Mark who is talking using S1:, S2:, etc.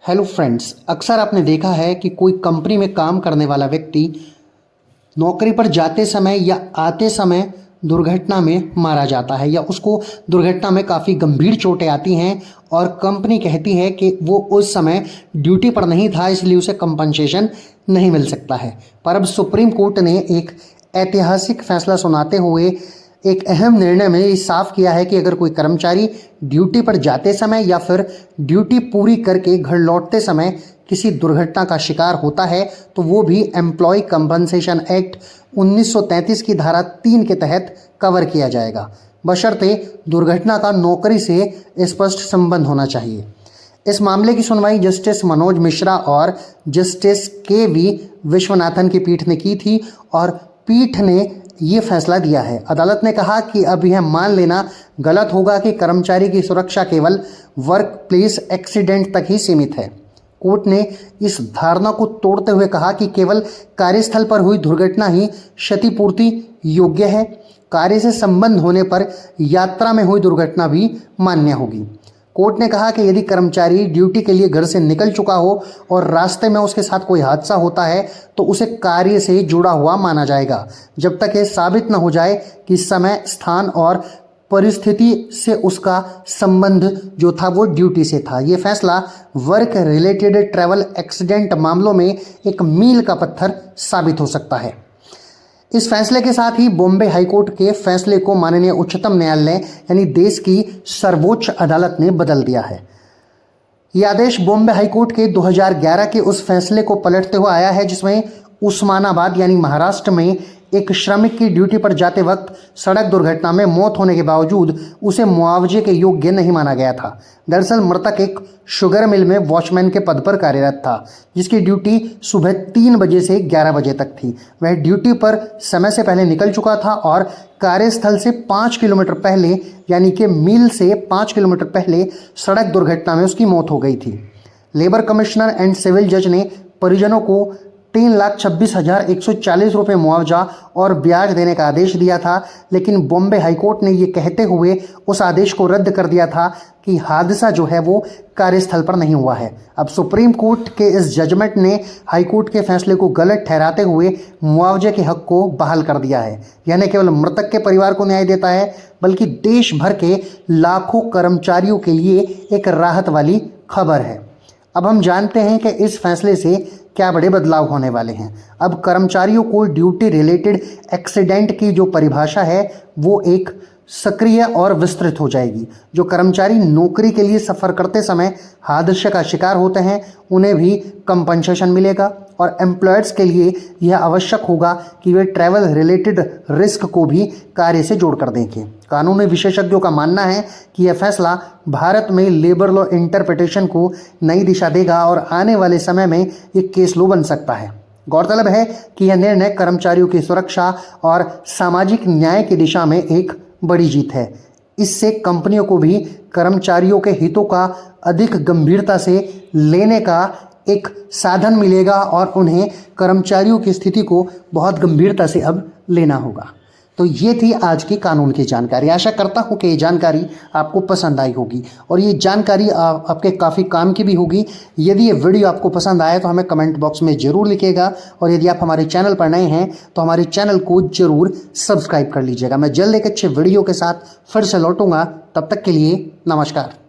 S1: Hello friends, अक्सर आपने देखा है कि कोई कंपनी में काम करने वाला व्यक्ति नौकरी पर जाते समय या आते समय दुर्घटना में मारा जाता है या उसको दुर्घटना में काफ़ी गंभीर चोटें आती हैं और कंपनी कहती है कि वो उस समय ड्यूटी पर नहीं था, इसलिए उसे कंपनसेशन नहीं मिल सकता है। पर अब सुप्रीम कोर्ट ने एक ऐतिहासिक फैसला सुनाते हुए एक अहम निर्णय में ये साफ किया है कि अगर कोई कर्मचारी ड्यूटी पर जाते समय या फिर ड्यूटी पूरी करके घर लौटते समय किसी दुर्घटना का शिकार होता है तो वो भी एम्प्लॉय कंपनसेशन एक्ट 1933 की धारा 3 के तहत कवर किया जाएगा, बशर्ते दुर्घटना का नौकरी से स्पष्ट संबंध होना चाहिए। इस मामले की सुनवाई जस्टिस मनोज मिश्रा और जस्टिस के.वी. विश्वनाथन की पीठ ने की थी और पीठ ने ये फैसला दिया है। अदालत ने कहा कि अब यह मान लेना गलत होगा कि कर्मचारी की सुरक्षा केवल वर्क प्लेस एक्सीडेंट तक ही सीमित है। कोर्ट ने इस धारणा को तोड़ते हुए कहा कि केवल कार्यस्थल पर हुई दुर्घटना ही क्षतिपूर्ति योग्य है। कार्य से संबंध होने पर यात्रा में हुई दुर्घटना भी मान्य होगी। कोर्ट ने कहा कि यदि कर्मचारी ड्यूटी के लिए घर से निकल चुका हो और रास्ते में उसके साथ कोई हादसा होता है तो उसे कार्य से जुड़ा हुआ माना जाएगा, जब तक ये साबित न हो जाए कि समय, स्थान और परिस्थिति से उसका संबंध जो था वो ड्यूटी से था। ये फैसला वर्क रिलेटेड ट्रैवल एक्सीडेंट मामलों में एक मील का पत्थर साबित हो सकता है। इस फैसले के साथ ही बॉम्बे हाईकोर्ट के फैसले को माननीय उच्चतम न्यायालय यानी देश की सर्वोच्च अदालत ने बदल दिया है। यह आदेश बॉम्बे हाईकोर्ट के 2011 के उस फैसले को पलटते हुए आया है जिसमें उस्मानाबाद यानी महाराष्ट्र में एक श्रमिक की ड्यूटी पर जाते वक्त सड़क दुर्घटना में मौत होने के बावजूद उसे मुआवजे के योग्य नहीं माना गया था। दरअसल मृतक एक शुगर मिल में वॉचमैन के पद पर कार्यरत था, जिसकी ड्यूटी सुबह 3 बजे से 11 बजे तक थी। वह ड्यूटी पर समय से पहले निकल चुका था और कार्यस्थल से 5 किलोमीटर पहले यानी कि मील से 5 किलोमीटर पहले सड़क दुर्घटना में उसकी मौत हो गई थी। लेबर कमिश्नर एंड सिविल जज ने परिजनों को 3,26,140 रुपये मुआवजा और ब्याज देने का आदेश दिया था, लेकिन बॉम्बे हाईकोर्ट ने ये कहते हुए उस आदेश को रद्द कर दिया था कि हादसा जो है वो कार्यस्थल पर नहीं हुआ है। अब सुप्रीम कोर्ट के इस जजमेंट ने हाईकोर्ट के फैसले को गलत ठहराते हुए मुआवजे के हक को बहाल कर दिया है। यह न केवल मृतक के परिवार को न्याय देता है बल्कि देश भर के लाखों कर्मचारियों के लिए एक राहत वाली खबर है। अब हम जानते हैं कि इस फैसले से क्या बड़े बदलाव होने वाले हैं। अब कर्मचारियों को ड्यूटी रिलेटेड एक्सीडेंट की जो परिभाषा है वो एक सक्रिय और विस्तृत हो जाएगी। जो कर्मचारी नौकरी के लिए सफ़र करते समय हादसे का शिकार होते हैं उन्हें भी कंपनसेशन मिलेगा और एम्प्लॉयर्स के लिए यह आवश्यक होगा कि वे ट्रैवल रिलेटेड रिस्क को भी कार्य से जोड़ कर देंगे। कानूनी विशेषज्ञों का मानना है कि यह फैसला भारत में लेबर लॉ इंटरप्रिटेशन को नई दिशा देगा और आने वाले समय में ये केस लॉ बन सकता है। गौरतलब है कि यह निर्णय कर्मचारियों की सुरक्षा और सामाजिक न्याय की दिशा में एक बड़ी जीत है। इससे कंपनियों को भी कर्मचारियों के हितों का अधिक गंभीरता से लेने का एक साधन मिलेगा और उन्हें कर्मचारियों की स्थिति को बहुत गंभीरता से अब लेना होगा। तो ये थी आज की कानून की जानकारी। आशा करता हूँ कि ये जानकारी आपको पसंद आई होगी और ये जानकारी आपके काफ़ी काम की भी होगी। यदि ये वीडियो आपको पसंद आए तो हमें कमेंट बॉक्स में ज़रूर लिखिएगा और यदि आप हमारे चैनल पर नए हैं तो हमारे चैनल को ज़रूर सब्सक्राइब कर लीजिएगा। मैं जल्द एक अच्छे वीडियो के साथ फिर से लौटूंगा। तब तक के लिए नमस्कार।